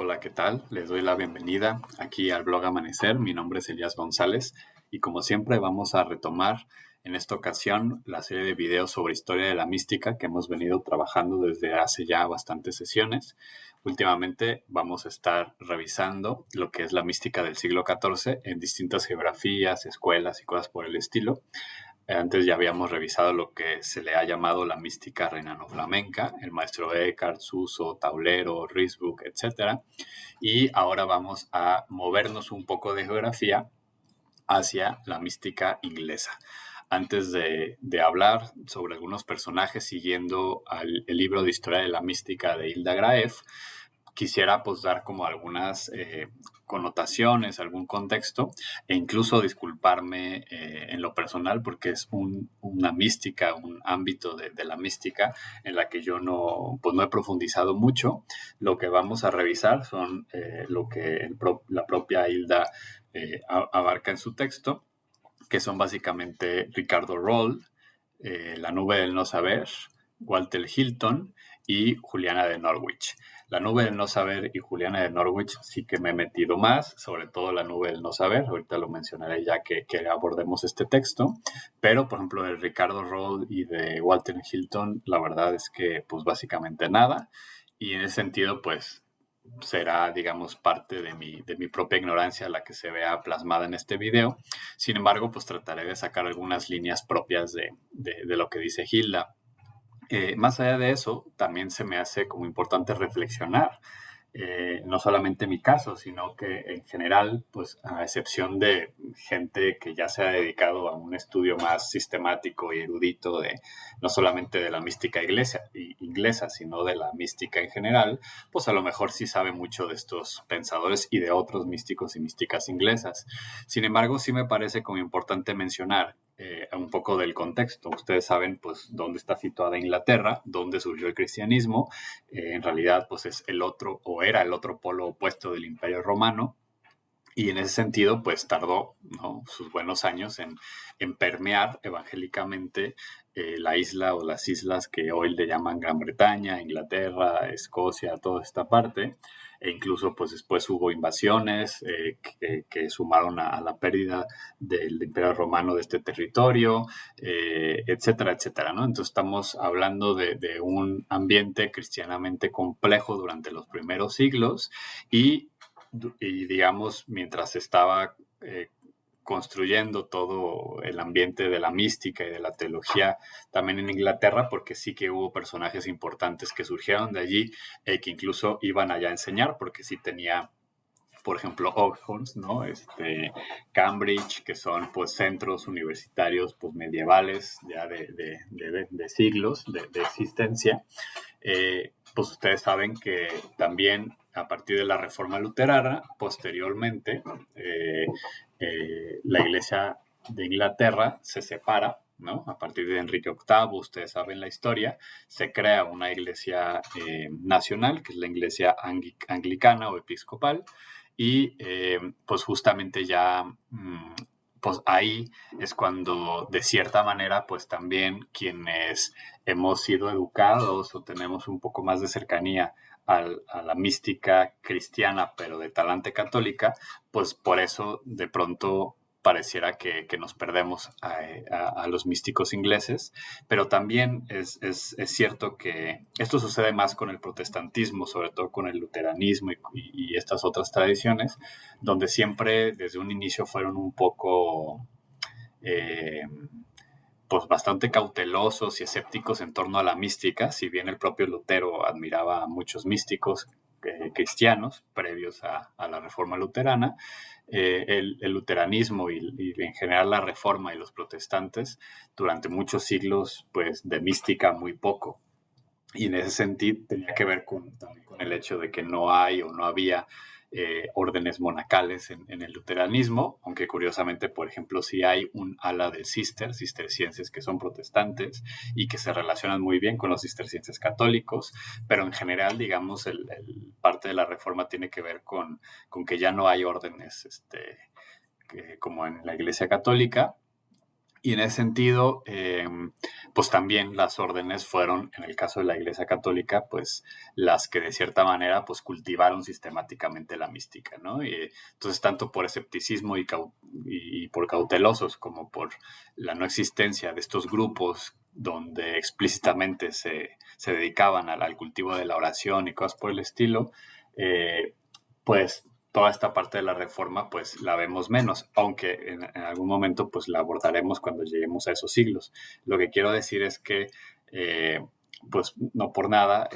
Hola, ¿qué tal? Les doy la bienvenida aquí al blog Amanecer. Mi nombre es Elías González y como siempre vamos a retomar en esta ocasión la serie de videos sobre historia de la mística que hemos venido trabajando desde hace ya bastantes sesiones. Últimamente vamos a estar revisando lo que es la mística del siglo XIV en distintas geografías, escuelas y cosas por el estilo. Antes ya habíamos revisado lo que se le ha llamado la mística renano-flamenca, el maestro Eckhart, Suso, Taulero, Riesburg, etc. Y ahora vamos a movernos un poco de geografía hacia la mística inglesa. Antes de hablar sobre algunos personajes siguiendo el libro de historia de la mística de Hilda Graeff, quisiera pues dar como algunas connotaciones, algún contexto e incluso disculparme en lo personal porque es una mística, un ámbito de la mística en la que yo no he profundizado mucho. Lo que vamos a revisar son lo que la propia Hilda abarca en su texto, que son básicamente Ricardo Roll, La nube del no saber, Walter Hilton y Juliana de Norwich. La nube del no saber y Juliana de Norwich sí que me he metido más, sobre todo la nube del no saber. Ahorita lo mencionaré ya que abordemos este texto. Pero, por ejemplo, de Ricardo Roll y de Walter Hilton, la verdad es que, pues, básicamente nada. Y en ese sentido, pues, será, digamos, parte de mi propia ignorancia la que se vea plasmada en este video. Sin embargo, pues trataré de sacar algunas líneas propias de lo que dice Hilda. Más allá de eso, también se me hace como importante reflexionar, no solamente mi caso, sino que en general, pues a excepción de gente que ya se ha dedicado a un estudio más sistemático y erudito de no solamente de la mística inglesa, sino de la mística en general, pues a lo mejor sí sabe mucho de estos pensadores y de otros místicos y místicas inglesas. Sin embargo, sí me parece como importante mencionar un poco del contexto. Ustedes saben, pues, dónde está situada Inglaterra, dónde surgió el cristianismo. En realidad, pues, es el otro, o era el otro polo opuesto del Imperio Romano. Y en ese sentido, pues, tardó, ¿no?, sus buenos años en permear evangélicamente la isla o las islas que hoy le llaman Gran Bretaña, Inglaterra, Escocia, toda esta parte. E incluso, pues, después hubo invasiones que sumaron a la pérdida del Imperio Romano de este territorio, etcétera, etcétera, ¿no? Entonces estamos hablando de un ambiente cristianamente complejo durante los primeros siglos y digamos, mientras estaba construyendo todo el ambiente de la mística y de la teología también en Inglaterra, porque sí que hubo personajes importantes que surgieron de allí, que incluso iban allá a enseñar, porque sí tenía, por ejemplo, Oxford, ¿no? Cambridge, que son pues centros universitarios pues medievales ya de siglos de existencia. Pues ustedes saben que también a partir de la Reforma Luterana, posteriormente, la Iglesia de Inglaterra se separa, ¿no? A partir de Enrique VIII, ustedes saben la historia, se crea una iglesia nacional, que es la iglesia anglicana o episcopal, y pues justamente ya pues ahí es cuando de cierta manera pues también quienes hemos sido educados o tenemos un poco más de cercanía a la mística cristiana pero de talante católica, pues por eso de pronto pareciera que nos perdemos a los místicos ingleses, pero también es cierto que esto sucede más con el protestantismo, sobre todo con el luteranismo y estas otras tradiciones, donde siempre desde un inicio fueron un poco eh, pues bastante cautelosos y escépticos en torno a la mística, si bien el propio Lutero admiraba a muchos místicos cristianos previos a la Reforma Luterana, el luteranismo y en general la Reforma y los protestantes durante muchos siglos pues de mística muy poco. Y en ese sentido tenía que ver también con el hecho de que no hay o no había órdenes monacales en el luteranismo, aunque curiosamente, por ejemplo, sí hay un ala de cistercienses que son protestantes y que se relacionan muy bien con los cistercienses católicos, pero en general, digamos, parte de la reforma tiene que ver con que ya no hay órdenes como en la Iglesia Católica. Y en ese sentido, pues también las órdenes fueron, en el caso de la Iglesia Católica, pues las que de cierta manera pues cultivaron sistemáticamente la mística, ¿no? Y entonces, tanto por escepticismo y por cautelosos como por la no existencia de estos grupos donde explícitamente se dedicaban al cultivo de la oración y cosas por el estilo, pues toda esta parte de la reforma pues la vemos menos, aunque en algún momento pues la abordaremos cuando lleguemos a esos siglos. Lo que quiero decir es que pues no por nada,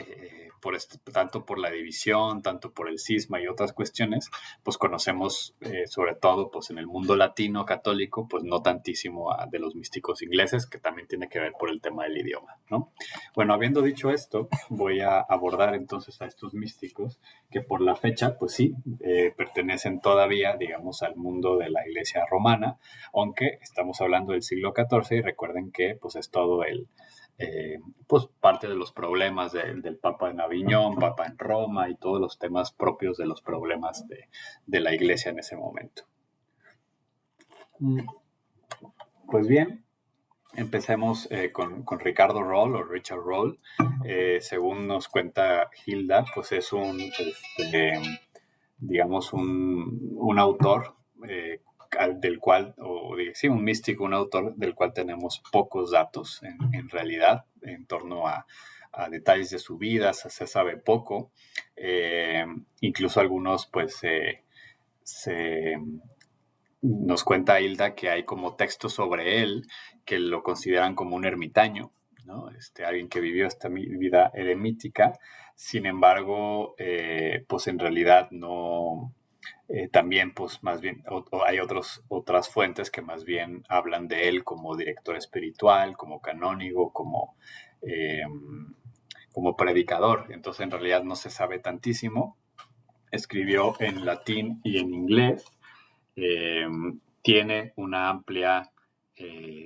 tanto por la división, tanto por el cisma y otras cuestiones, pues conocemos sobre todo pues en el mundo latino católico, pues no tantísimo de los místicos ingleses, que también tiene que ver por el tema del idioma, ¿no? Bueno, habiendo dicho esto, voy a abordar entonces a estos místicos que por la fecha, pues sí, pertenecen todavía, digamos, al mundo de la Iglesia romana, aunque estamos hablando del siglo XIV y recuerden que pues es todo pues parte de los problemas del Papa en Aviñón, Papa en Roma y todos los temas propios de los problemas de la Iglesia en ese momento. Pues bien, empecemos con Ricardo Roll o Richard Roll. Según nos cuenta Hilda, pues es digamos, un autor del cual, sí, un místico, un autor del cual tenemos pocos datos en realidad en torno a detalles de su vida, se sabe poco. Incluso algunos, pues, nos cuenta Hilda que hay como textos sobre él que lo consideran como un ermitaño, ¿no? Alguien que vivió esta vida eremítica. Sin embargo, pues en realidad no. También, pues más bien, hay otras fuentes que más bien hablan de él como director espiritual, como canónigo, eh, como predicador. Entonces, en realidad no se sabe tantísimo. Escribió en latín y en inglés. Eh, Tiene una amplia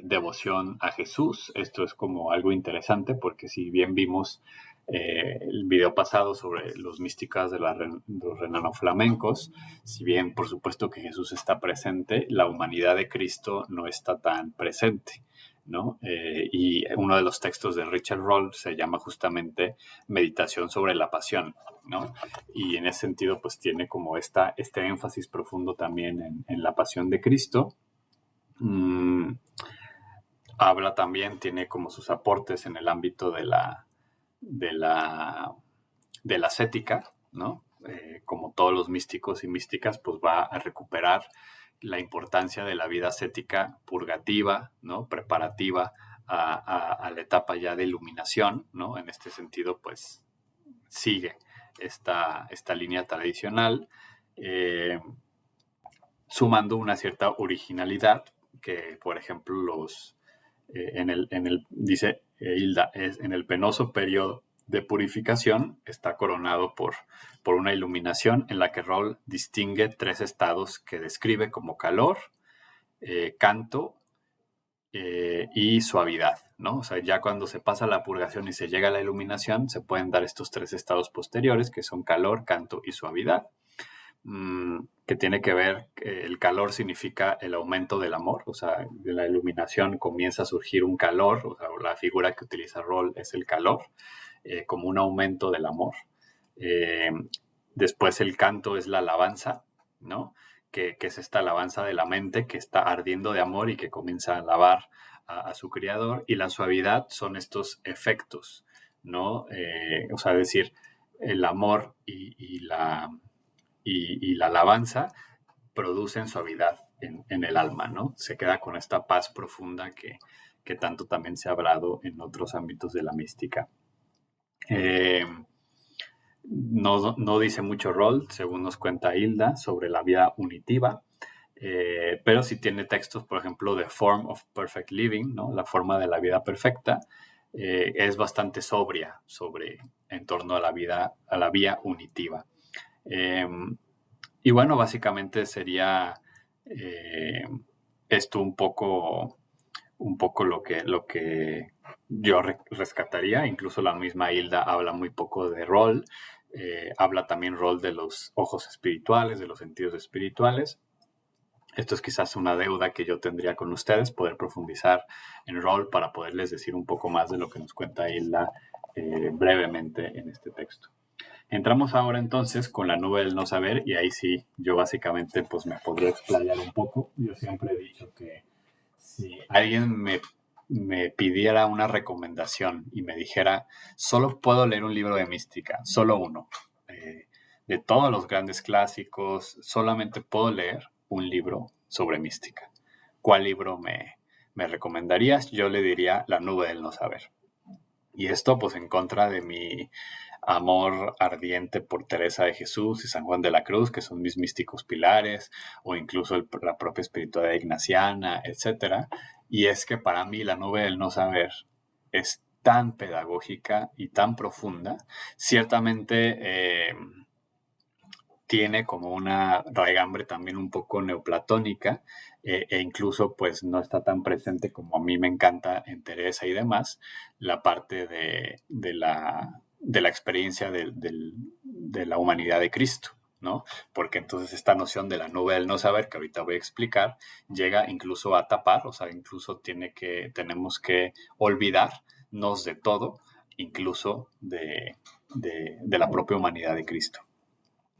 devoción a Jesús. Esto es como algo interesante porque si bien vimos el video pasado sobre los místicos de los renano-flamencos, si bien por supuesto que Jesús está presente, la humanidad de Cristo no está tan presente, ¿no? Y uno de los textos de Richard Roll se llama justamente Meditación sobre la Pasión, ¿no? Y en ese sentido pues tiene como este énfasis profundo también en la pasión de Cristo. Habla también, tiene como sus aportes en el ámbito de la ascética, ¿no? Como todos los místicos y místicas, pues va a recuperar la importancia de la vida ascética purgativa, ¿no? Preparativa a la etapa ya de iluminación, ¿no? En este sentido, pues sigue esta línea tradicional, sumando una cierta originalidad que, por ejemplo, dice Hilda, en el penoso periodo de purificación está coronado por una iluminación en la que Roll distingue tres estados que describe como calor, canto y suavidad, ¿no? O sea, ya cuando se pasa la purgación y se llega a la iluminación, se pueden dar estos tres estados posteriores, que son calor, canto y suavidad, que tiene que ver, el calor significa el aumento del amor, o sea, de la iluminación comienza a surgir un calor, o sea, la figura que utiliza Roll es el calor, como un aumento del amor. Después el canto es la alabanza, ¿no? Que es esta alabanza de la mente que está ardiendo de amor y que comienza a alabar a su creador. Y la suavidad son estos efectos, ¿no? O sea, es decir, el amor y la alabanza producen suavidad en el alma, ¿no? Se queda con esta paz profunda que tanto también se ha hablado en otros ámbitos de la mística. No dice mucho Roll, según nos cuenta Hilda, sobre la vida unitiva, pero sí tiene textos, por ejemplo, The Form of Perfect Living, ¿no? La forma de la vida perfecta, es bastante sobria en torno a la vía unitiva. Y bueno, básicamente sería esto un poco lo que yo rescataría. Incluso la misma Hilda habla muy poco de Roll. Habla también Roll de los ojos espirituales, de los sentidos espirituales. Esto es quizás una deuda que yo tendría con ustedes, poder profundizar en rol para poderles decir un poco más de lo que nos cuenta Hilda brevemente en este texto. Entramos ahora entonces con la nube del no saber, y ahí sí, yo básicamente pues me podría explayar un poco. Yo siempre he dicho que si alguien me pidiera una recomendación y me dijera, solo puedo leer un libro de mística, solo uno, de todos los grandes clásicos, solamente puedo leer un libro sobre mística. ¿Cuál libro me recomendarías? Yo le diría La nube del no saber. Y esto pues en contra de mi amor ardiente por Teresa de Jesús y San Juan de la Cruz, que son mis místicos pilares, o incluso la propia espiritualidad ignaciana, etcétera. Y es que para mí la nube del no saber es tan pedagógica y tan profunda. Ciertamente tiene como una raigambre también un poco neoplatónica, e incluso pues no está tan presente como a mí me encanta en Teresa y demás, la parte de la experiencia de la humanidad de Cristo, ¿no? Porque entonces esta noción de la nube del no saber, que ahorita voy a explicar, llega incluso a tapar, o sea, incluso tenemos que olvidarnos de todo, incluso de la propia humanidad de Cristo.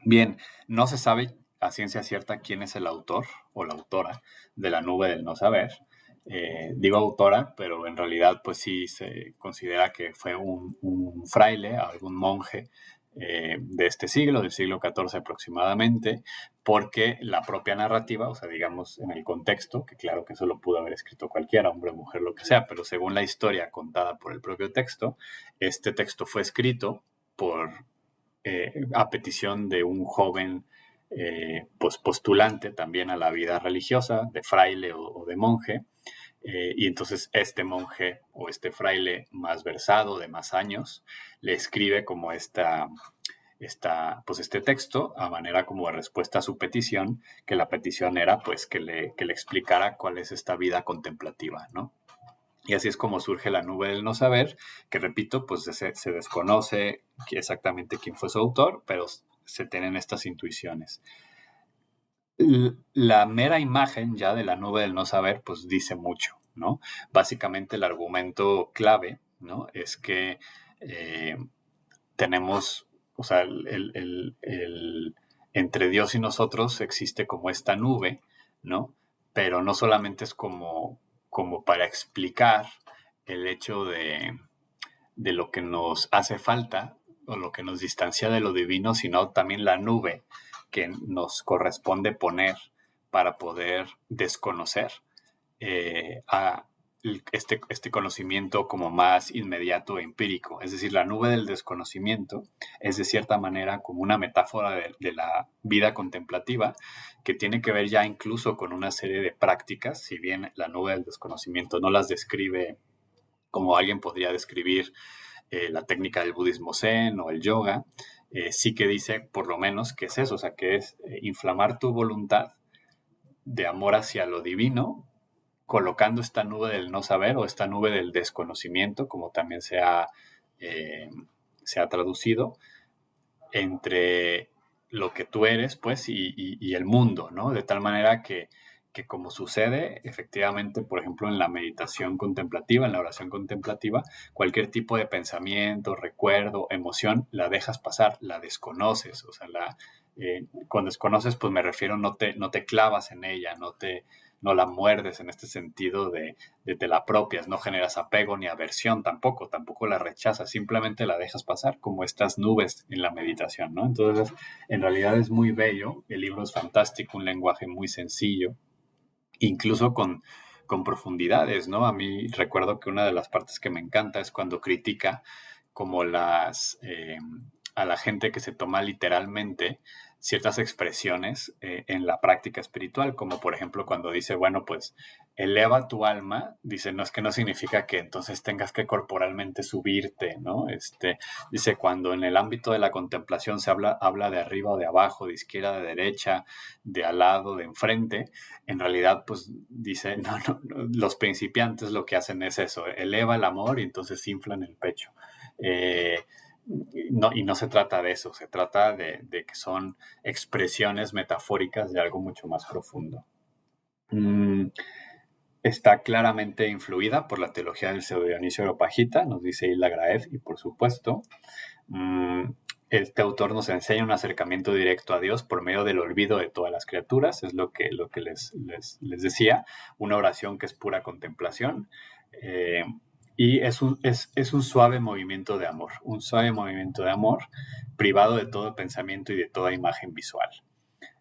Bien, no se sabe a ciencia cierta quién es el autor o la autora de La nube del no saber. Digo autora, pero en realidad pues sí se considera que fue un fraile, algún monje de este siglo, del siglo XIV aproximadamente, porque la propia narrativa, o sea, digamos en el contexto, que claro que eso lo pudo haber escrito cualquiera, hombre, mujer, lo que sea, pero según la historia contada por el propio texto, este texto fue escrito por a petición de un joven pues postulante también a la vida religiosa, de fraile o de monje, y entonces este monje o este fraile más versado, de más años, le escribe como pues este texto a manera como de respuesta a su petición, que la petición era pues que le explicara cuál es esta vida contemplativa, ¿no? Y así es como surge la nube del no saber, que repito, pues se desconoce exactamente quién fue su autor, pero se tienen estas intuiciones. La mera imagen ya de la nube del no saber, pues dice mucho, ¿no? Básicamente el argumento clave, ¿no? Es que tenemos, o sea, entre Dios y nosotros existe como esta nube, ¿no? Pero no solamente es como para explicar el hecho de lo que nos hace falta o lo que nos distancia de lo divino, sino también la nube que nos corresponde poner para poder desconocer a este conocimiento como más inmediato e empírico. Es decir, la nube del desconocimiento es de cierta manera como una metáfora de la vida contemplativa que tiene que ver ya incluso con una serie de prácticas, si bien la nube del desconocimiento no las describe como alguien podría describir la técnica del budismo zen o el yoga, sí que dice por lo menos que es eso, o sea, que es inflamar tu voluntad de amor hacia lo divino, colocando esta nube del no saber o esta nube del desconocimiento, como también se ha traducido, entre lo que tú eres, pues, y el mundo, ¿no? De tal manera que como sucede efectivamente, por ejemplo, en la meditación contemplativa, en la oración contemplativa, cualquier tipo de pensamiento, recuerdo, emoción, la dejas pasar, la desconoces, o sea, cuando desconoces, pues me refiero, no te clavas en ella, no la muerdes en este sentido de te la apropias, no generas apego ni aversión tampoco la rechazas, simplemente la dejas pasar como estas nubes en la meditación, ¿no? Entonces, en realidad es muy bello, el libro es fantástico, un lenguaje muy sencillo, incluso con profundidades, ¿no? A mí recuerdo que una de las partes que me encanta es cuando critica como a la gente que se toma literalmente ciertas expresiones en la práctica espiritual, como por ejemplo cuando dice, bueno, pues eleva tu alma, dice, no es que no significa que entonces tengas que corporalmente subirte, ¿no? Dice, cuando en el ámbito de la contemplación se habla de arriba o de abajo, de izquierda, de derecha, de al lado, de enfrente, en realidad, pues dice, los principiantes lo que hacen es eso, eleva el amor y entonces inflan el pecho. No, y no se trata de eso, se trata de que son expresiones metafóricas de algo mucho más profundo. Mm, Está claramente influida por la teología del pseudo Dionisio Areopagita, nos dice Hilda Graeff, y por supuesto, mm, este autor nos enseña un acercamiento directo a Dios por medio del olvido de todas las criaturas, es lo que les decía, una oración que es pura contemplación, eh, y es un suave movimiento de amor, un suave movimiento de amor privado de todo pensamiento y de toda imagen visual.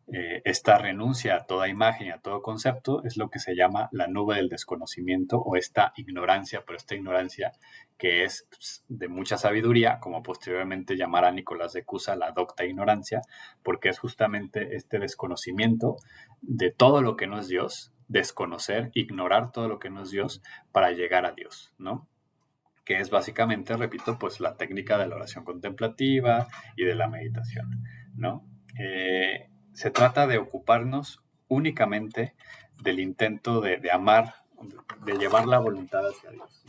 Esta renuncia a toda imagen y a todo concepto es lo que se llama la nube del desconocimiento o esta ignorancia, pero esta ignorancia que es de mucha sabiduría, como posteriormente llamará Nicolás de Cusa la docta ignorancia, porque es justamente este desconocimiento de todo lo que no es Dios, desconocer, ignorar todo lo que no es Dios para llegar a Dios, ¿no? Que es básicamente, repito, pues la técnica de la oración contemplativa y de la meditación, ¿no? Se trata de ocuparnos únicamente del intento de amar, de llevar la voluntad hacia Dios.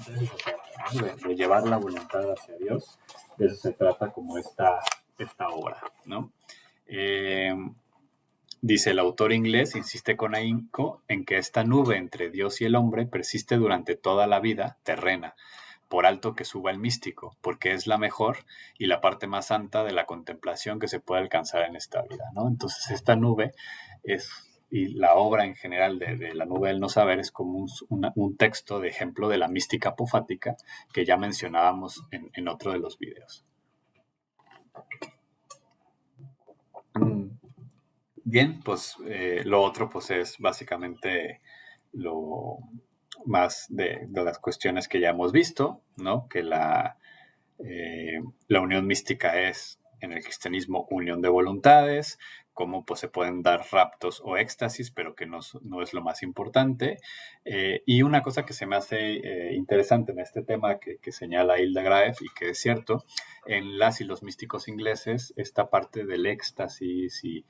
De llevar la voluntad hacia Dios, de eso se trata como esta obra, ¿no? Eh, Dice el autor inglés, insiste con ahínco en que esta nube entre Dios y el hombre persiste durante toda la vida terrena, por alto que suba el místico, porque es la mejor y la parte más santa de la contemplación que se puede alcanzar en esta vida, ¿no? Entonces esta nube es, y la obra en general de la nube del no saber es como un texto de ejemplo de la mística apofática que ya mencionábamos en otro de los videos. Mm. Bien, pues lo otro pues es básicamente lo más de las cuestiones que ya hemos visto, ¿no? Que la unión mística es en el cristianismo unión de voluntades, cómo pues, se pueden dar raptos o éxtasis, pero que no es lo más importante. Y una cosa que se me hace interesante en este tema que señala Hilda Graeff y que es cierto, en las y los místicos ingleses, esta parte del éxtasis y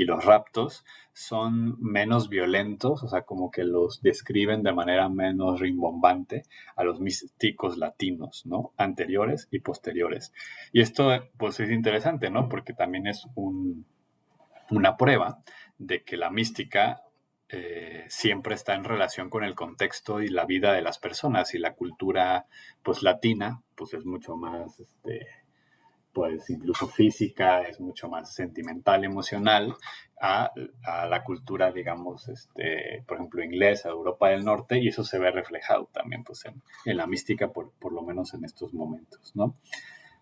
los raptos son menos violentos, o sea, como que los describen de manera menos rimbombante a los místicos latinos, ¿no? Anteriores y posteriores. Y esto, pues, es interesante, ¿no? Porque también es una prueba de que la mística siempre está en relación con el contexto y la vida de las personas y la cultura, pues, latina, pues, es mucho más, pues incluso física, es mucho más sentimental, emocional, a, a la cultura, digamos, por ejemplo, inglesa, Europa del Norte, y eso se ve reflejado también pues, en la mística, por lo menos en estos momentos, ¿no?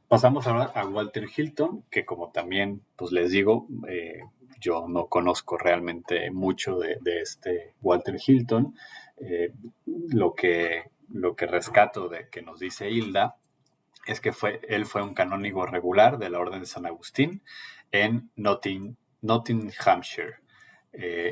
Pasamos ahora a Walter Hilton, que como también pues les digo, yo no conozco realmente mucho de este Walter Hilton. Eh, lo que rescato de que nos dice Hilda es que él fue un canónigo regular de la Orden de San Agustín en Nottinghamshire.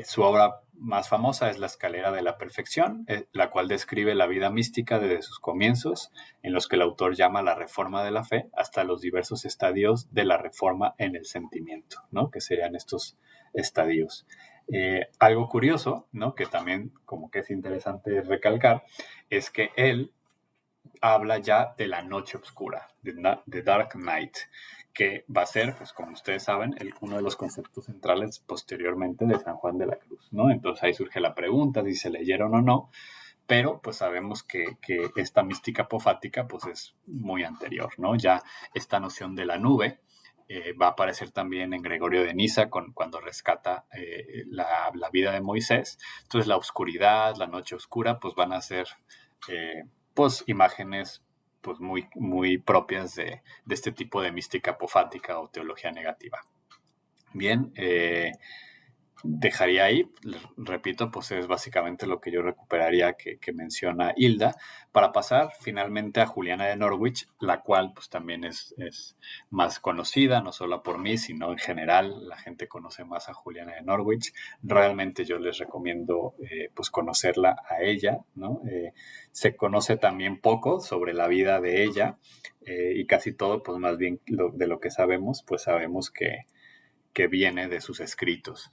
Su obra más famosa es La Escalera de la Perfección, la cual describe la vida mística desde sus comienzos, en los que el autor llama la reforma de la fe, hasta los diversos estadios de la reforma en el sentimiento, ¿no? Que serían estos estadios. Algo curioso, ¿no? Que también como que es interesante recalcar, es que él habla ya de la noche oscura, de Dark Night, que va a ser, pues como ustedes saben, uno de los conceptos centrales posteriormente de San Juan de la Cruz, ¿no? Entonces ahí surge la pregunta si se leyeron o no, pero pues sabemos que esta mística apofática pues es muy anterior, ¿no? Ya esta noción de la nube va a aparecer también en Gregorio de Niza cuando rescata la vida de Moisés. Entonces la oscuridad, la noche oscura, pues van a ser pues imágenes pues muy, muy propias de este tipo de mística apofática o teología negativa. Bien, dejaría ahí, repito, pues es básicamente lo que yo recuperaría que menciona Hilda, para pasar finalmente a Juliana de Norwich, la cual pues también es más conocida, no solo por mí, sino en general la gente conoce más a Juliana de Norwich. Realmente yo les recomiendo pues conocerla a ella, ¿no? Se conoce también poco sobre la vida de ella y casi todo, pues más bien de lo que sabemos, pues sabemos que viene de sus escritos.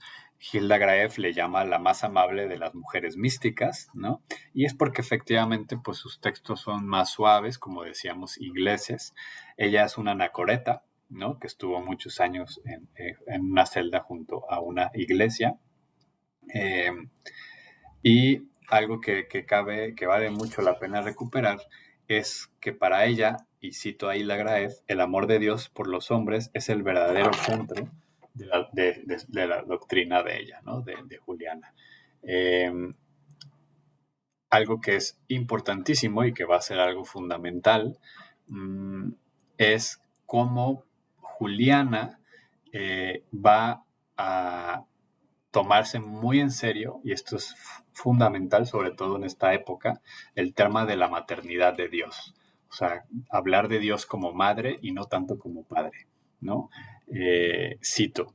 Hilda Graeff le llama la más amable de las mujeres místicas, ¿no? Y es porque efectivamente pues sus textos son más suaves, como decíamos, ingleses. Ella es una anacoreta, ¿no? Que estuvo muchos años en una celda junto a una iglesia. Y algo que vale mucho la pena recuperar es que para ella, y cito a Hilda Graeff, el amor de Dios por los hombres es el verdadero centro de la doctrina de ella, ¿no? De Juliana. Algo que es importantísimo y que va a ser algo fundamental es cómo Juliana va a tomarse muy en serio, y esto es fundamental, sobre todo en esta época, el tema de la maternidad de Dios. O sea, hablar de Dios como madre y no tanto como padre, ¿no? Cito,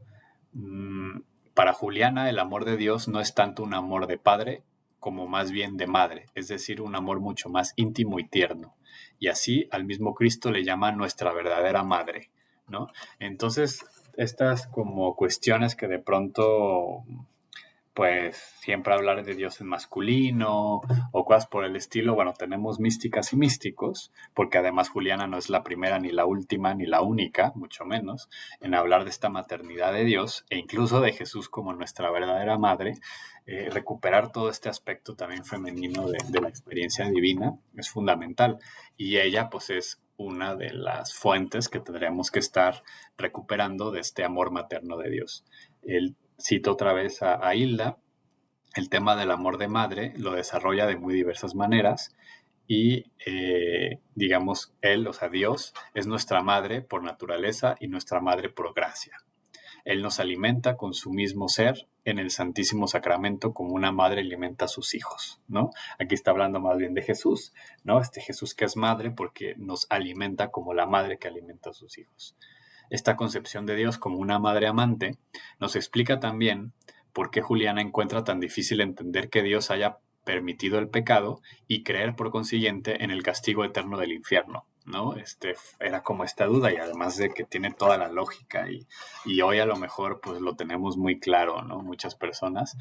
para Juliana el amor de Dios no es tanto un amor de padre como más bien de madre, es decir, un amor mucho más íntimo y tierno. Y así al mismo Cristo le llama nuestra verdadera madre, ¿no? Entonces, estas como cuestiones que de pronto pues siempre hablar de Dios en masculino o cosas por el estilo. Bueno, tenemos místicas y místicos, porque además Juliana no es la primera, ni la última, ni la única, mucho menos, en hablar de esta maternidad de Dios e incluso de Jesús como nuestra verdadera madre. Recuperar todo este aspecto también femenino de la experiencia divina es fundamental, y ella pues es una de las fuentes que tendríamos que estar recuperando de este amor materno de Dios. El Cito otra vez a Hilda, el tema del amor de madre lo desarrolla de muy diversas maneras y digamos, él, o sea, Dios, es nuestra madre por naturaleza y nuestra madre por gracia. Él nos alimenta con su mismo ser en el Santísimo Sacramento como una madre alimenta a sus hijos, ¿no? Aquí está hablando más bien de Jesús, ¿no? Este Jesús que es madre porque nos alimenta como la madre que alimenta a sus hijos. Esta concepción de Dios como una madre amante nos explica también por qué Juliana encuentra tan difícil entender que Dios haya permitido el pecado y creer por consiguiente en el castigo eterno del infierno, ¿no? Era como esta duda, y además de que tiene toda la lógica y hoy a lo mejor pues lo tenemos muy claro, ¿no? Muchas personas,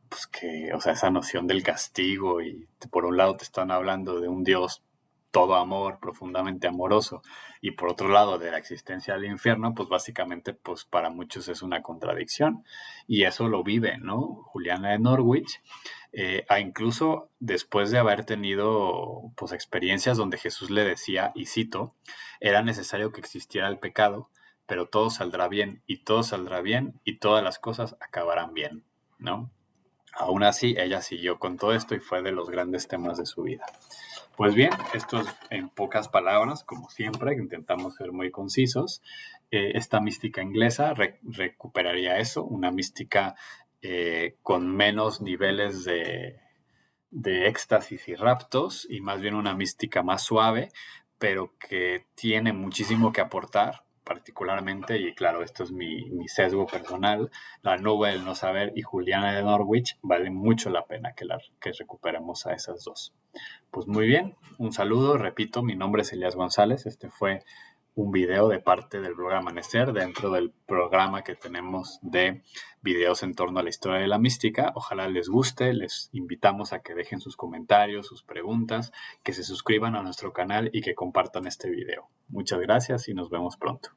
pues que, o sea, esa noción del castigo, y por un lado te están hablando de un Dios todo amor, profundamente amoroso, y por otro lado de la existencia del infierno, pues básicamente pues para muchos es una contradicción, y eso lo vive, ¿no? Juliana de Norwich, incluso después de haber tenido pues experiencias donde Jesús le decía, y cito, era necesario que existiera el pecado, pero todo saldrá bien, y todo saldrá bien, y todas las cosas acabarán bien, ¿no? Aún así, ella siguió con todo esto y fue de los grandes temas de su vida. Pues bien, esto es en pocas palabras, como siempre, intentamos ser muy concisos. Esta mística inglesa recuperaría eso, una mística con menos niveles de éxtasis y raptos, y más bien una mística más suave, pero que tiene muchísimo que aportar, particularmente, y claro, esto es mi sesgo personal, La nube del no saber y Juliana de Norwich vale mucho la pena que recuperemos a esas dos. Pues muy bien, un saludo, repito, mi nombre es Elías González, este fue un video de parte del blog Amanecer dentro del programa que tenemos de videos en torno a la historia de la mística. Ojalá les guste, les invitamos a que dejen sus comentarios, sus preguntas, que se suscriban a nuestro canal y que compartan este video. Muchas gracias y nos vemos pronto.